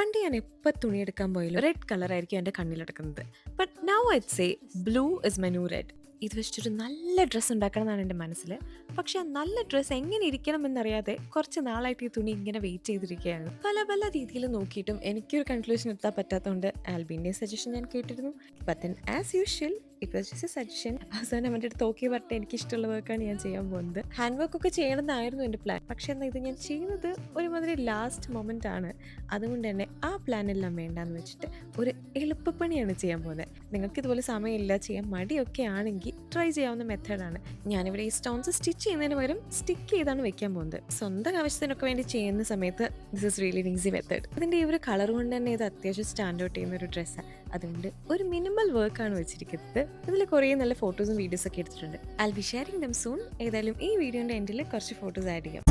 പണ്ട് ഞാൻ എപ്പോൾ തുണിയെടുക്കാൻ പോയാലും റെഡ് കളറായിരിക്കും എൻ്റെ കണ്ണിലെടുക്കുന്നത്. But now I'd say blue is my new red. ഇത് വെച്ചിട്ടൊരു നല്ല ഡ്രസ്സ് ഉണ്ടാക്കണം എന്നാണ് എൻ്റെ മനസ്സിൽ. പക്ഷെ ആ നല്ല ഡ്രസ്സ് എങ്ങനെ ഇരിക്കണം എന്നറിയാതെ കുറച്ച് നാളായിട്ട് ഈ തുണി ഇങ്ങനെ വെയിറ്റ് ചെയ്തിരിക്കുകയാണ്. പല പല രീതിയിൽ നോക്കിയിട്ടും എനിക്കൊരു കൺക്ലൂഷൻ എത്താൻ പറ്റാത്തതുകൊണ്ട് ആൽബിൻ്റെ സജഷൻ ഞാൻ കേട്ടിരുന്നു. But then as usual it was just A suggestion. അവസാനം എൻ്റെ അടുത്ത് ഓക്കെ പറഞ്ഞിട്ട് എനിക്ക് ഇഷ്ടമുള്ള വർക്കാണ് ഞാൻ ചെയ്യാൻ പോകുന്നത്. ഹാൻഡ് വർക്ക് ഒക്കെ ചെയ്യണമെന്നായിരുന്നു എൻ്റെ പ്ലാൻ. പക്ഷെ എന്നാൽ ഇത് ഞാൻ ചെയ്യുന്നത് ഒരുമാതിരി ലാസ്റ്റ് മൊമെൻ്റ് ആണ്. അതുകൊണ്ട് തന്നെ ആ പ്ലാൻ എല്ലാം വേണ്ടാന്ന് വെച്ചിട്ട് ഒരു എളുപ്പപ്പണിയാണ് ചെയ്യാൻ പോകുന്നത്. നിങ്ങൾക്ക് ഇതുപോലെ സമയമില്ല, ചെയ്യാൻ മടിയൊക്കെ ആണെങ്കിൽ ട്രൈ ചെയ്യാവുന്ന മെത്തേഡാണ്. ഞാനിവിടെ ഈ സ്റ്റോൺസ് സ്റ്റിച്ച് ചെയ്യുന്നതിന് പകരം സ്റ്റിക്ക് ചെയ്താണ് വെക്കാൻ പോകുന്നത്. സ്വന്തം ആവശ്യത്തിനൊക്കെ വേണ്ടി ചെയ്യുന്ന സമയത്ത് this is really easy method. ഇതിൻ്റെ ഈ ഒരു കളർ കൊണ്ട് തന്നെ ഇത് അത്യാവശ്യം സ്റ്റാൻഡ് ഔട്ട് ചെയ്യുന്ന ഒരു ഡ്രസ്സാണ്. അതുകൊണ്ട് ഒരു മിനിമൽ വർക്കാണ് വെച്ചിരിക്കുന്നത്. ഇതിൽ കുറേ നല്ല ഫോട്ടോസും വീഡിയോസൊക്കെ എടുത്തിട്ടുണ്ട്. I will be sharing dum soon. ഏതായാലും ഈ വീഡിയോൻ്റെ എൻഡിൽ കുറച്ച് ഫോട്ടോസ് ആഡ് ചെയ്യാം.